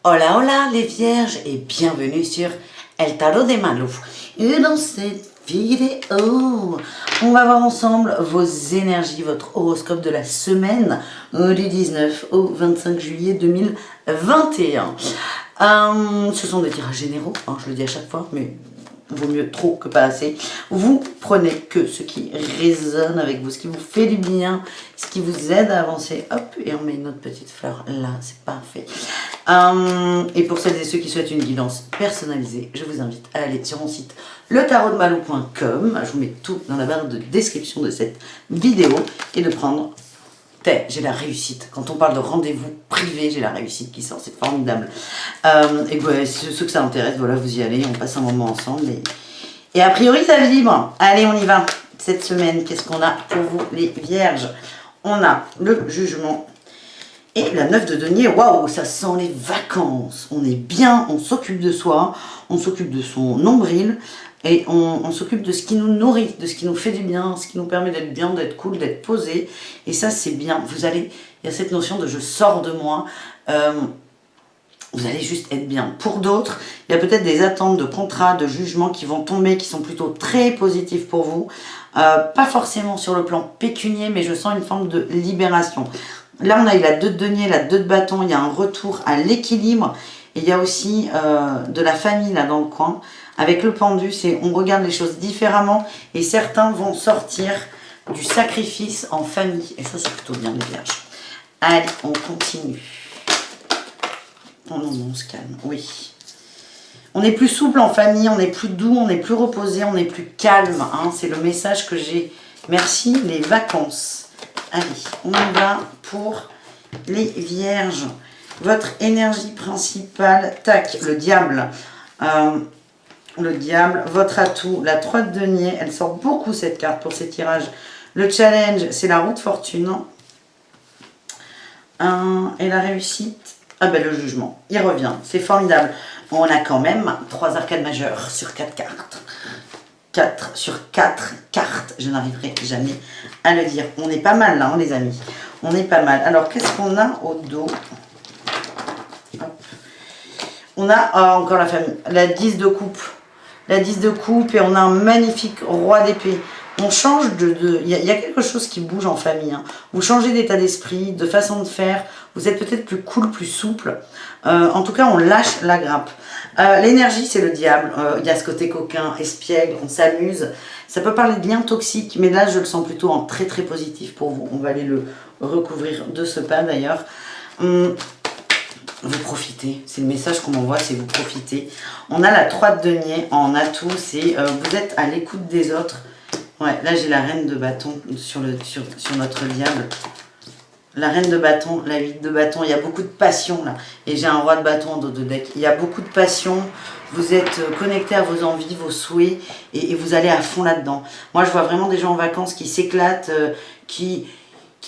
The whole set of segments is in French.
Hola hola les vierges et bienvenue sur El Tarot de Malou. Et dans cette vidéo, on va voir ensemble vos énergies, votre horoscope de la semaine du 19 au 25 juillet 2021. Ce sont des tirages généraux, je le dis à chaque fois, mais vaut mieux trop que pas assez. Vous prenez que ce qui résonne avec vous, ce qui vous fait du bien, ce qui vous aide à avancer. Hop, et on met notre petite fleur là, c'est parfait. Et pour celles et ceux qui souhaitent une guidance personnalisée, je vous invite à aller sur mon site letarotdemalou.com. Je vous mets tout dans la barre de description de cette vidéo et de prendre j'ai la réussite. Quand on parle de rendez-vous privé, j'ai la réussite qui sort, c'est formidable. Et ouais, ceux que ça intéresse, voilà, vous y allez, on passe un moment ensemble. Et a priori, ça vibre. Allez, on y va. Cette semaine, qu'est-ce qu'on a pour vous, les vierges? On a le jugement et la 9 de denier. Waouh, ça sent les vacances. On est bien, on s'occupe de soi, on s'occupe de son nombril. Et on s'occupe de ce qui nous nourrit, de ce qui nous fait du bien, ce qui nous permet d'être bien, d'être cool, d'être posé. Et ça, c'est bien. Il y a cette notion de je sors de moi. Vous allez juste être bien. Pour d'autres, il y a peut-être des attentes de contrats, de jugements qui vont tomber, qui sont plutôt très positifs pour vous. Pas forcément sur le plan pécunier, mais je sens une forme de libération. Là, on a eu la 2 de denier, la 2 de bâton. Il y a un retour à l'équilibre. Et il y a aussi de la famille là dans le coin. Avec le pendu, on regarde les choses différemment et certains vont sortir du sacrifice en famille. Et ça, c'est plutôt bien les vierges. Allez, on continue. Oh non, on se calme, oui. On est plus souple en famille, on est plus doux, on est plus reposé, on est plus calme. C'est le message que j'ai. Merci les vacances. Allez, on y va pour les vierges. Votre énergie principale, tac, le diable. Le diable, votre atout, la 3 de denier, elle sort beaucoup cette carte pour ces tirages. Le challenge, c'est la roue de fortune. Et la réussite, le jugement, il revient, c'est formidable. On a quand même 3 arcades majeures sur 4 cartes. 4 sur 4 cartes, je n'arriverai jamais à le dire. On est pas mal là, les amis. On est pas mal. Alors, qu'est-ce qu'on a au dos? Hop. On a encore la famille, la 10 de coupe. La 10 de coupe et on a un magnifique roi d'épée. On change il y a quelque chose qui bouge en famille. Vous changez d'état d'esprit, de façon de faire. Vous êtes peut-être plus cool, plus souple. En tout cas, on lâche la grappe. L'énergie, c'est le diable. Il y a ce côté coquin, espiègle, on s'amuse. Ça peut parler de liens toxiques, mais là, je le sens plutôt en très, très positif pour vous. On va aller le recouvrir de ce pas, d'ailleurs. Vous profitez, c'est le message qu'on m'envoie, c'est vous profitez. On a la 3 de denier en atout, c'est vous êtes à l'écoute des autres. Ouais, là j'ai la reine de bâton sur notre diable. La reine de bâton, la 8 de bâton, il y a beaucoup de passion là. Et j'ai un roi de bâton en dos de deck. Il y a beaucoup de passion, vous êtes connecté à vos envies, vos souhaits, et vous allez à fond là-dedans. Moi je vois vraiment des gens en vacances qui s'éclatent, qui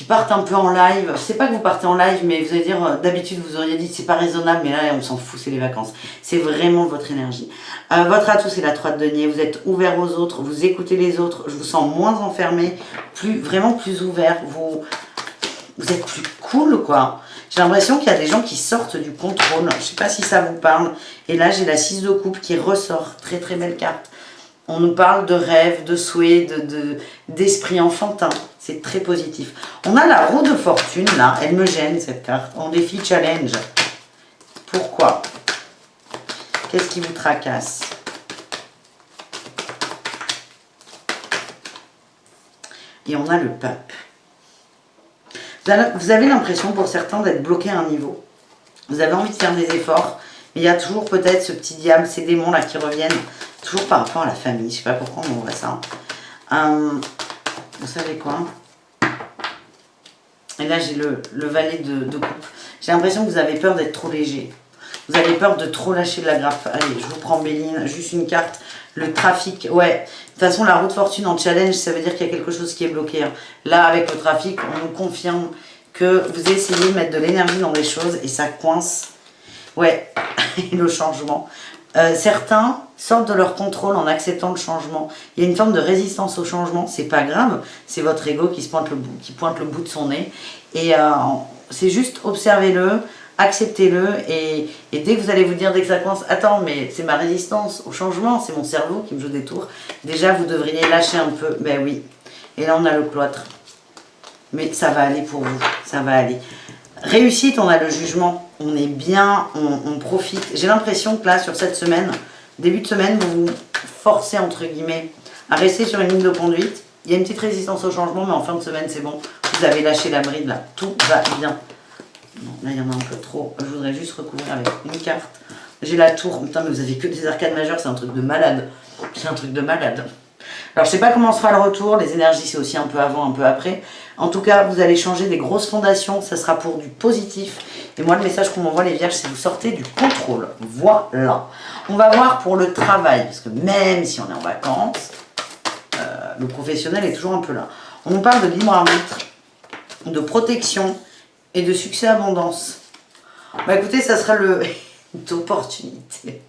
partent un peu en live. Je sais pas que vous partez en live, mais vous allez dire, d'habitude vous auriez dit c'est pas raisonnable, mais là on s'en fout, c'est les vacances. C'est vraiment votre énergie. Votre atout c'est la 3 de denier, vous êtes ouvert aux autres, vous écoutez les autres, je vous sens moins enfermé, vraiment plus ouvert, vous êtes plus cool quoi. J'ai l'impression qu'il y a des gens qui sortent du contrôle, je sais pas si ça vous parle. Et là j'ai la 6 de coupe qui ressort, très très belle carte. On nous parle de rêves, de souhaits, d'esprit enfantin. C'est très positif. On a la roue de fortune, là. Elle me gêne, cette carte. En défi challenge. Pourquoi? Qu'est-ce qui vous tracasse? Et on a le pape. Vous avez l'impression, pour certains, d'être bloqué à un niveau. Vous avez envie de faire des efforts. Mais il y a toujours peut-être ce petit diable, ces démons là qui reviennent. Toujours par rapport à la famille. Je ne sais pas pourquoi on voit ça. Vous savez quoi? Et là, j'ai le valet de coupe. J'ai l'impression que vous avez peur d'être trop léger. Vous avez peur de trop lâcher de la grappe. Allez, je vous prends Béline. Juste une carte. Le trafic. Ouais. De toute façon, la roue de fortune en challenge, ça veut dire qu'il y a quelque chose qui est bloqué. Là, avec le trafic, on nous confirme que vous essayez de mettre de l'énergie dans des choses et ça coince. Ouais. Et le changement. Certains sortent de leur contrôle en acceptant le changement. Il y a une forme de résistance au changement. C'est pas grave, c'est votre ego qui pointe le bout de son nez. Et c'est juste observez-le, acceptez-le et dès que vous allez vous dire, dès que ça coince, attends, mais c'est ma résistance au changement, c'est mon cerveau qui me joue des tours, déjà vous devriez lâcher un peu, ben oui, et là on a le cloître, mais ça va aller pour vous, ça va aller. Réussite, on a le jugement, on est bien, on profite. J'ai l'impression que là, sur cette semaine, début de semaine, vous vous forcez, entre guillemets, à rester sur une ligne de conduite. Il y a une petite résistance au changement, mais en fin de semaine, c'est bon. Vous avez lâché la bride, là. Tout va bien. Non, là, il y en a un peu trop. Je voudrais juste recouvrir avec une carte. J'ai la tour. Putain, mais vous avez que des arcades majeures, c'est un truc de malade. C'est un truc de malade. Alors, je sais pas comment se fera le retour. Les énergies, c'est aussi un peu avant, un peu après. En tout cas, vous allez changer des grosses fondations. Ça sera pour du positif. Et moi, le message qu'on m'envoie, les vierges, c'est vous sortez du contrôle. Voilà. On va voir pour le travail. Parce que même si on est en vacances, le professionnel est toujours un peu là. On nous parle de libre arbitre, de protection et de succès abondance. Bah écoutez, ça sera d'opportunité.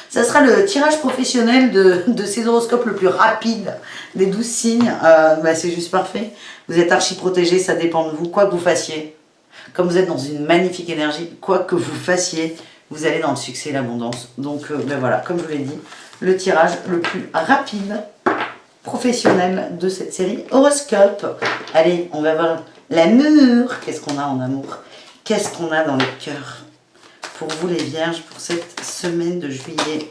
Ça sera le tirage professionnel de ces horoscopes le plus rapide des 12 signes. Bah c'est juste parfait. Vous êtes archi protégé, ça dépend de vous, quoi que vous fassiez. Comme vous êtes dans une magnifique énergie, quoi que vous fassiez, vous allez dans le succès et l'abondance. Donc ben voilà, comme je vous l'ai dit, le tirage le plus rapide professionnel de cette série horoscope. Allez, on va voir l'amour. Qu'est-ce qu'on a en amour? Qu'est-ce qu'on a dans le cœur? Pour vous les vierges, pour cette semaine de juillet.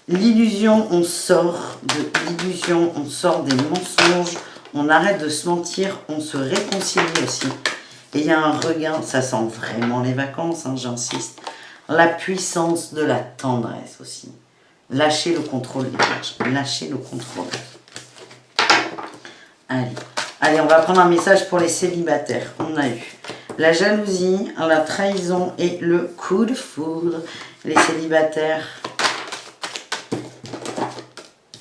L'illusion, on sort de l'illusion, on sort des mensonges, on arrête de se mentir, on se réconcilie aussi. Et il y a un regain, ça sent vraiment les vacances, hein, j'insiste. La puissance de la tendresse aussi. Lâchez le contrôle, les vierges, lâchez le contrôle. Allez, on va prendre un message pour les célibataires. On a eu la jalousie, la trahison et le coup de foudre. Les célibataires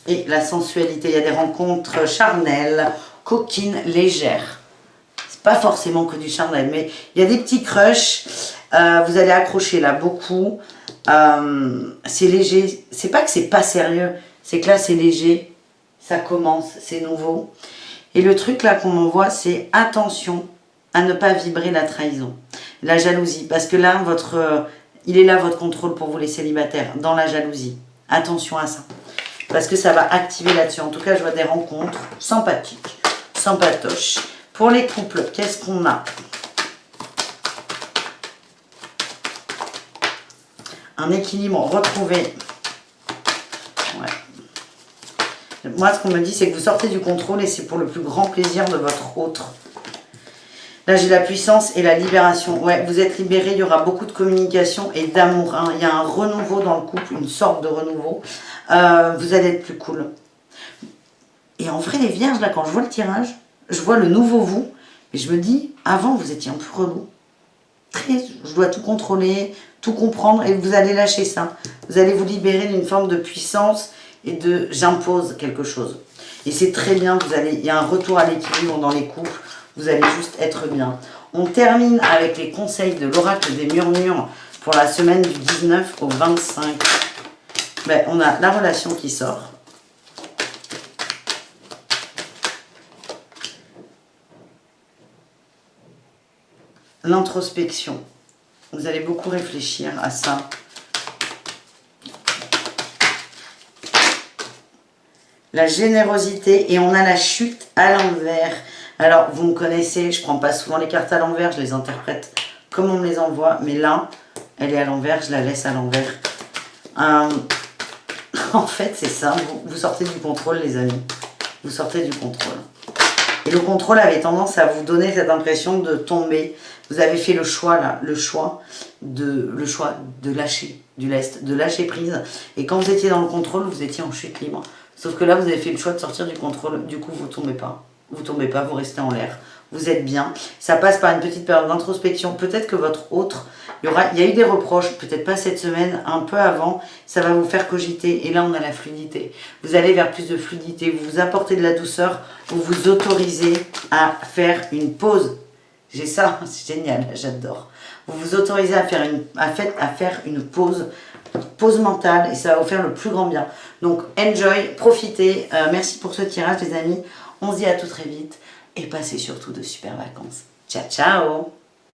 et la sensualité. Il y a des rencontres charnelles, coquines, légères. C'est pas forcément que du charnel, mais il y a des petits crushs. Vous allez accrocher là beaucoup. C'est léger. C'est pas que c'est pas sérieux, c'est que là c'est léger. Ça commence, c'est nouveau. Et le truc là qu'on m'envoie, c'est attention à ne pas vibrer la trahison, la jalousie. Parce que là, il est là votre contrôle pour vous les célibataires, dans la jalousie. Attention à ça. Parce que ça va activer là-dessus. En tout cas, je vois des rencontres sympathiques, sympatoches. Pour les couples, qu'est-ce qu'on a? Un équilibre retrouvé. Ouais. Moi, ce qu'on me dit, c'est que vous sortez du contrôle et c'est pour le plus grand plaisir de votre autre. Là, j'ai la puissance et la libération. Ouais, vous êtes libérés, il y aura beaucoup de communication et d'amour. Hein. Il y a un renouveau dans le couple, une sorte de renouveau. Vous allez être plus cool. Et en vrai, les vierges, là, quand je vois le tirage, je vois le nouveau vous. Et je me dis, avant, vous étiez un peu relou. Je dois tout contrôler, tout comprendre. Et vous allez lâcher ça. Vous allez vous libérer d'une forme de puissance et de j'impose quelque chose. Et c'est très bien, il y a un retour à l'équilibre dans les couples. Vous allez juste être bien. On termine avec les conseils de l'oracle des murmures pour la semaine du 19 au 25. Ben, on a la relation qui sort. L'introspection. Vous allez beaucoup réfléchir à ça. La générosité et on a la chute à l'envers. Alors, vous me connaissez, je ne prends pas souvent les cartes à l'envers, je les interprète comme on me les envoie. Mais là, elle est à l'envers, je la laisse à l'envers. En fait, c'est ça, vous sortez du contrôle, les amis. Vous sortez du contrôle. Et le contrôle avait tendance à vous donner cette impression de tomber. Vous avez fait le choix, là, le choix de lâcher du lest, de lâcher prise. Et quand vous étiez dans le contrôle, vous étiez en chute libre. Sauf que là, vous avez fait le choix de sortir du contrôle. Du coup, vous ne tombez pas. Vous ne tombez pas, vous restez en l'air. Vous êtes bien. Ça passe par une petite période d'introspection. Peut-être que votre autre, il y a eu des reproches, peut-être pas cette semaine, un peu avant. Ça va vous faire cogiter. Et là, on a la fluidité. Vous allez vers plus de fluidité. Vous vous apportez de la douceur. Vous vous autorisez à faire une pause. J'ai ça, c'est génial, j'adore. Vous vous autorisez à faire une pause mentale et ça va vous faire le plus grand bien. Donc, enjoy, profitez. Merci pour ce tirage, les amis. On se dit à tout très vite et passez surtout de super vacances. Ciao, ciao!